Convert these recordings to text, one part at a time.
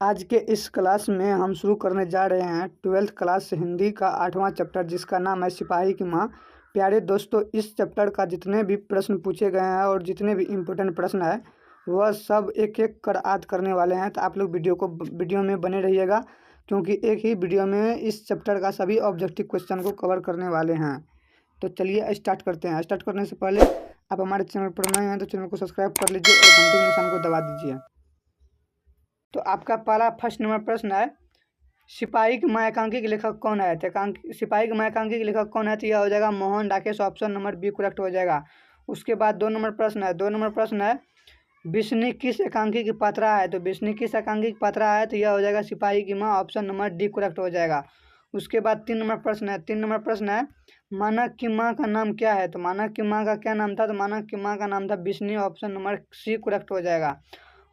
आज के इस क्लास में हम शुरू करने जा रहे हैं 12th क्लास हिंदी का 8वां चैप्टर, जिसका नाम है सिपाही की माँ। प्यारे दोस्तों, इस चैप्टर का जितने भी प्रश्न पूछे गए हैं और जितने भी इम्पोर्टेंट प्रश्न है वह सब एक एक कर आज करने वाले हैं। तो आप लोग वीडियो में बने रहिएगा, क्योंकि एक ही वीडियो में इस चैप्टर का सभी ऑब्जेक्टिव क्वेश्चन को कवर करने वाले हैं। तो चलिए स्टार्ट करते हैं। स्टार्ट करने से पहले आप हमारे चैनल पर नए हैं तो चैनल को सब्सक्राइब कर लीजिए और घंटी के निशान को दबा दीजिए। तो आपका पहला फर्स्ट नंबर प्रश्न है, सिपाही की माँ एकांकी के लेखक कौन है? तो सिपाही की माँ एकांकी के लेखक कौन है? तो यह हो जाएगा Mohan Dakesh. Option number B correct हो जाएगा। उसके बाद 2 नंबर प्रश्न है। 2 नंबर प्रश्न है, बिस्नी किस एकांकी की पात्रा है? तो बिस्नी किस एकांकी की पात्रा है? तो यह हो जाएगा सिपाही की माँ। ऑप्शन नंबर डी करेक्ट हो जाएगा। उसके बाद 3 नंबर प्रश्न है। 3 नंबर प्रश्न है, मानक की माँ का नाम क्या है? तो मानक की माँ का क्या नाम था? तो मानक की माँ का नाम था बिस्नी। ऑप्शन नंबर सी करेक्ट हो जाएगा।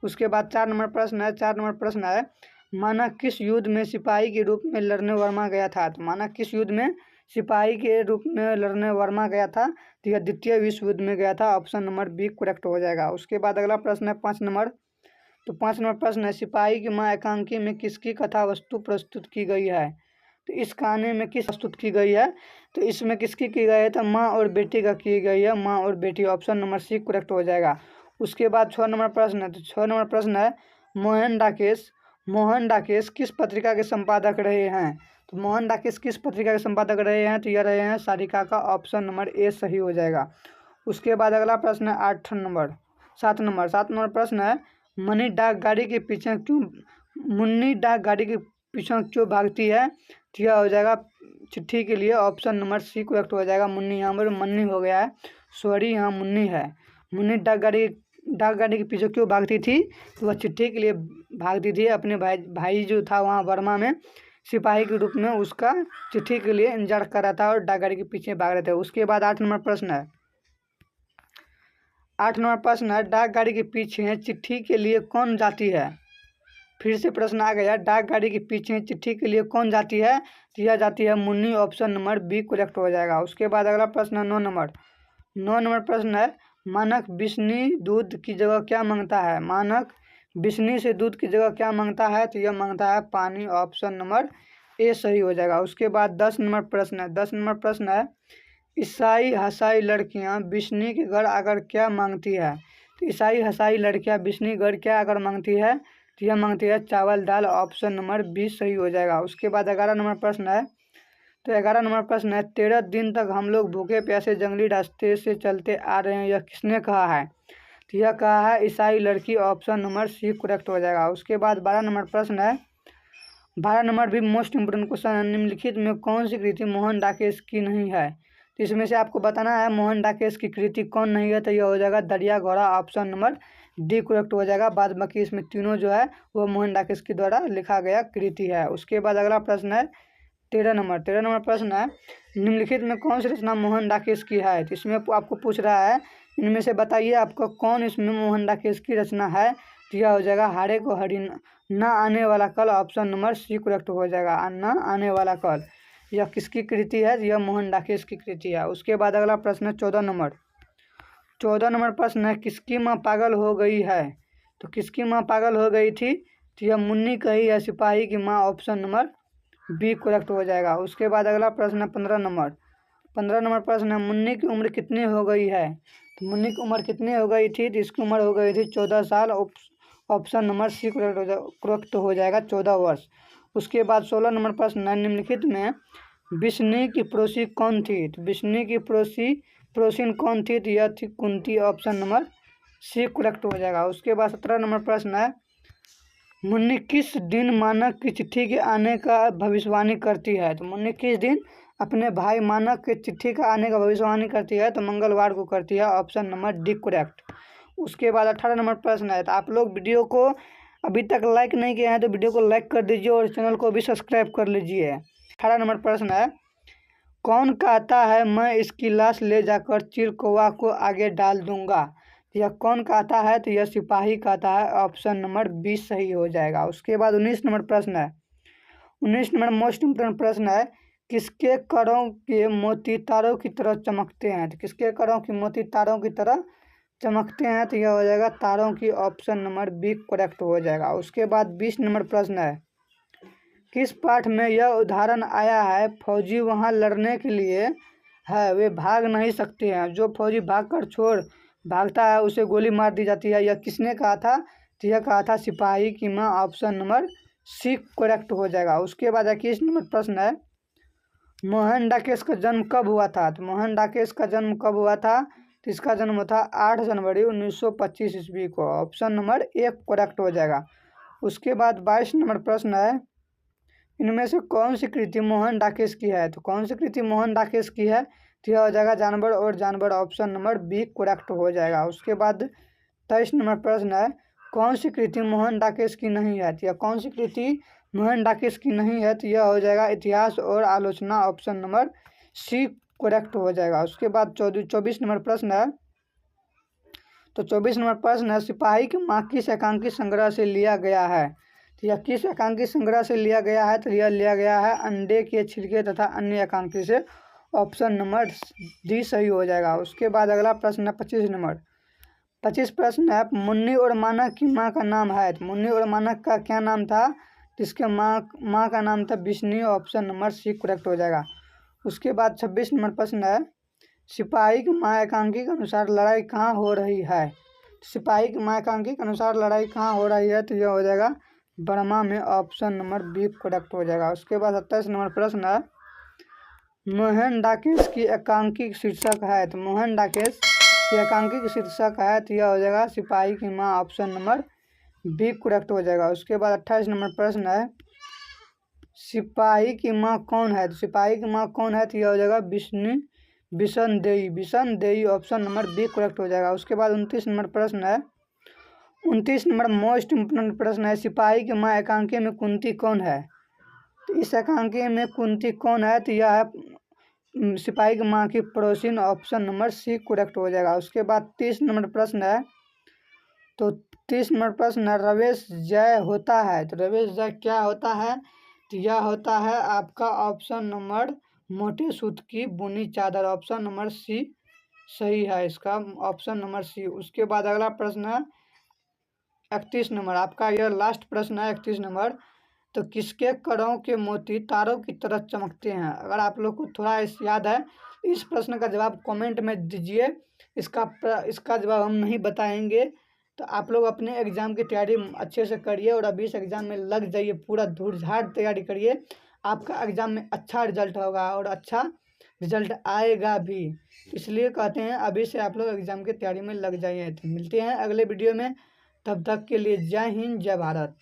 उसके बाद 4 नंबर प्रश्न है। 4 नंबर प्रश्न है, मानक किस युद्ध में सिपाही के रूप में लड़ने वर्मा गया था? तो मानक किस युद्ध में सिपाही के रूप में लड़ने वर्मा गया था? तो यह द्वितीय विश्व युद्ध में गया था। ऑप्शन नंबर बी करेक्ट हो जाएगा। उसके बाद अगला प्रश्न है 5 नंबर। तो 5 नंबर प्रश्न है, सिपाही की माँ एकांकी में किसकी कथा वस्तु प्रस्तुत की गई है? तो इस कहानी में किस प्रस्तुत की गई है? तो इसमें किसकी की गई है? तो माँ और बेटी का की गई है, माँ और बेटी। ऑप्शन नंबर सी करेक्ट हो जाएगा। उसके बाद 6 नंबर प्रश्न है। तो 6 नंबर प्रश्न है, मोहन डाकेश किस पत्रिका के संपादक रहे हैं? तो मोहन डाकेश किस पत्रिका के संपादक रहे हैं? तो यह रहे हैं सारिका का। ऑप्शन नंबर ए सही हो जाएगा। उसके बाद अगला प्रश्न है 7 नंबर प्रश्न है, मुन्नी डाक गाड़ी के पीछे क्यों भागती है? तो यह हो जाएगा चिट्ठी के लिए। ऑप्शन नंबर सी करेक्ट हो जाएगा। मुन्नी यहाँ पर मन्नी हो गया है, सॉरी यहाँ मुन्नी है। मुन्नी डाकगाड़ी के पीछे क्यों भागती थी? तो वह चिट्ठी के लिए भागती थी। अपने भाई जो था वहाँ बर्मा में सिपाही के रूप में, उसका चिट्ठी के लिए इंतजार कर रहा था और डाकगाड़ी के पीछे भाग रहे थे। उसके बाद 8 नंबर प्रश्न है। 8 नंबर प्रश्न है, डाकगाड़ी के पीछे चिट्ठी के लिए कौन जाती है? फिर से प्रश्न आ गया, डाकगाड़ी के पीछे चिट्ठी के लिए कौन जाती है? तो यह जाती है Munni. Option number B correct हो जाएगा। उसके बाद अगला प्रश्न है 9 नंबर। 9 नंबर प्रश्न है, मानक बिस्नी दूध की जगह क्या मांगता है? मानक बिस्नी से दूध की जगह क्या मांगता है? तो यह मांगता है पानी। ऑप्शन नंबर ए सही हो जाएगा। उसके बाद 10 नंबर प्रश्न है। 10 नंबर प्रश्न है, ईसाई हसाई लड़कियां बिस्नी के घर आकर क्या मांगती है? तो ईसाई हसाई लड़कियां बिस्नी घर क्या आकर मांगती है? तो यह मांगती है चावल दाल। ऑप्शन नंबर बी सही हो जाएगा। उसके बाद 11 नंबर प्रश्न है। तो 11 नंबर प्रश्न है, 13 दिन तक हम लोग भूखे प्यासे जंगली रास्ते से चलते आ रहे हैं, यह किसने कहा है? तो यह कहा है ईसाई लड़की। ऑप्शन नंबर सी करेक्ट हो जाएगा। उसके बाद 12 नंबर प्रश्न है। 12 नंबर भी मोस्ट इम्पोर्टेंट क्वेश्चन है, निम्नलिखित में कौन सी कृति मोहन डाकेश की नहीं है? तो इसमें से आपको बताना है मोहन डाकेश की कृति कौन नहीं है। तो यह हो जाएगा दरिया घोड़ा। ऑप्शन नंबर डी करेक्ट हो जाएगा। बाद बाकी इसमें तीनों जो है वो मोहन डाकेश के द्वारा लिखा गया कृति है। उसके बाद अगला प्रश्न है 13 नंबर प्रश्न है, निम्नलिखित में कौन सी रचना मोहन डाकेश की है? तो इसमें आपको पूछ रहा है, इनमें से बताइए आपको कौन इसमें मोहन डाकेश की रचना है? तो यह हो जाएगा हारे को हरी ना आने वाला कल। ऑप्शन नंबर सी करेक्ट हो जाएगा। ना आने वाला कल यह किसकी कृति है? यह मोहन डाकेश की कृति है। उसके बाद अगला प्रश्न है 14 नंबर। 14 नंबर प्रश्न है, किसकी माँ पागल हो गई है? तो किसकी माँ पागल हो गई थी? तो यह मुन्नी कही है सिपाही की माँ। ऑप्शन नंबर बी करेक्ट हो जाएगा। उसके बाद अगला प्रश्न है 15 नंबर। 15 नंबर प्रश्न है, मुन्नी की उम्र कितनी हो गई है? तो मुन्नी की उम्र कितनी हो गई थी? तो इसकी उम्र हो गई थी 14 साल। ऑप्शन नंबर सी करेक्ट हो जाएगा, 14 वर्ष। उसके बाद 16 नंबर प्रश्न है, निम्नलिखित में बिस्नी की पड़ोसी कौन थी? तो बिस्नी की पड़ोसिन कौन थी? तो यह थी Kunti. Option number C correct हो जाएगा। उसके बाद 17 नंबर प्रश्न है, मुन्नी किस दिन मानक की चिट्ठी के आने का भविष्यवाणी करती है? तो मुन्नी किस दिन अपने भाई मानक के चिट्ठी का आने का भविष्यवाणी करती है? तो मंगलवार को करती है। Option number D correct. उसके बाद 18 नंबर प्रश्न है। तो आप लोग वीडियो को अभी तक लाइक नहीं किए हैं तो वीडियो को लाइक कर दीजिए और चैनल को भी सब्सक्राइब कर लीजिए। 18 नंबर प्रश्न है, कौन कहता है मैं इसकी लाश ले जाकर चिरकौवा को आगे डाल दूंगा? यह कौन कहता है? तो यह सिपाही कहता है। ऑप्शन नंबर 20 सही हो जाएगा। उसके बाद 19 नंबर प्रश्न है। 19 नंबर मोस्ट इम्पोर्टेंट प्रश्न है, किसके करों के मोती तारों की तरह चमकते हैं? तो किसके करों के मोती तारों की तरह चमकते हैं, तो यह हो जाएगा तारों की, ऑप्शन नंबर बी करेक्ट हो जाएगा। उसके बाद 20 नंबर प्रश्न है, किस पाठ में यह उदाहरण आया है, फौजी वहां लड़ने के लिए है, वे भाग नहीं सकते हैं, जो फौजी भागता है उसे गोली मार दी जाती है। यह किसने कहा था, तो यह कहा था सिपाही की माँ, ऑप्शन नंबर सी करेक्ट हो जाएगा। उसके बाद 21 नंबर प्रश्न है, मोहन डाकेश का जन्म कब हुआ था, तो मोहन डाकेश का जन्म कब हुआ था, तो इसका जन्म था 8 जनवरी 1925 ईस्वी को, ऑप्शन नंबर ए करेक्ट हो जाएगा। उसके बाद 22 नंबर प्रश्न है, इनमें से कौन सी कृति मोहन डाकेश की है, तो कौन सी कृति मोहन डाकेश की है, तो यह हो जाएगा जानवर और जानवर, ऑप्शन नंबर बी करेक्ट हो जाएगा। उसके बाद 23 नंबर प्रश्न है, कौन सी कृति मोहन डाकेश की नहीं है, तो यह कौन सी कृति मोहन डाकेश की नहीं है, तो यह हो जाएगा इतिहास और आलोचना, ऑप्शन नंबर सी करेक्ट हो जाएगा। उसके बाद 24 नंबर प्रश्न है, तो 24 नंबर प्रश्न है, सिपाही की माँ किस एकांकी संग्रह से लिया गया है, तो यह किस एकांकी संग्रह से लिया गया है, तो यह लिया गया है अंडे के छिलके तथा अन्य एकांकी से, ऑप्शन नंबर डी सही हो जाएगा। उसके बाद अगला प्रश्न है 25 नंबर। 25 प्रश्न है, मुन्नी और मानक की माँ का नाम है, तो मुन्नी और मानक का क्या नाम था, तो इसके माँ का नाम था बिश्नी, ऑप्शन नंबर सी करेक्ट हो जाएगा। उसके बाद 26 नंबर प्रश्न है, सिपाही की माँ एकांकी के अनुसार लड़ाई कहाँ हो रही है, सिपाही की माँ एकांकी के अनुसार लड़ाई कहाँ हो रही है, तो यह हो जाएगा बर्मा में, ऑप्शन नंबर बी करेक्ट हो जाएगा। उसके बाद 27 नंबर प्रश्न है, मोहन डाकेश की एकांकी शीर्षक है, तो मोहन डाकेश की एकांकी की शीर्षक है, तो यह हो जाएगा सिपाही की माँ, ऑप्शन नंबर बी करेक्ट हो जाएगा। उसके बाद 28 नंबर प्रश्न है, सिपाही की माँ कौन है, तो सिपाही की माँ कौन है, तो यह हो जाएगा बिशन देई, ऑप्शन नंबर बी करेक्ट हो जाएगा। उसके बाद 29 नंबर प्रश्न है, 29 नंबर मोस्ट इम्पोर्टेंट प्रश्न है, सिपाही की माँ एकांकी में कुंती कौन है, तो इस एकांकी में कुंती कौन है, तो यह है सिपाही की माँ की पड़ोसिन, ऑप्शन नंबर सी करेक्ट हो जाएगा। उसके बाद 30 नंबर प्रश्न है, तो 30 नंबर प्रश्न है, रवेश जय होता है, तो रवेश जय क्या होता है, तो यह होता है आपका ऑप्शन नंबर मोटे सूत की बुनी चादर, ऑप्शन नंबर सी सही है इसका, ऑप्शन नंबर सी। उसके बाद अगला प्रश्न है 31 नंबर, आपका यह लास्ट प्रश्न है 31 नंबर, तो किसके करों के मोती तारों की तरह चमकते हैं। अगर आप लोग को थोड़ा याद है, इस प्रश्न का जवाब कमेंट में दीजिए, इसका जवाब हम नहीं बताएंगे। तो आप लोग अपने एग्ज़ाम की तैयारी अच्छे से करिए और अभी से एग्ज़ाम में लग जाइए, पूरा धूड़-धाड़ तैयारी करिए, आपका एग्ज़ाम में अच्छा रिजल्ट होगा और अच्छा रिजल्ट आएगा भी। इसलिए कहते हैं अभी से आप लोग एग्ज़ाम की तैयारी में लग जाइए। तो मिलते हैं अगले वीडियो में, तब तक के लिए जय हिंद, जय भारत।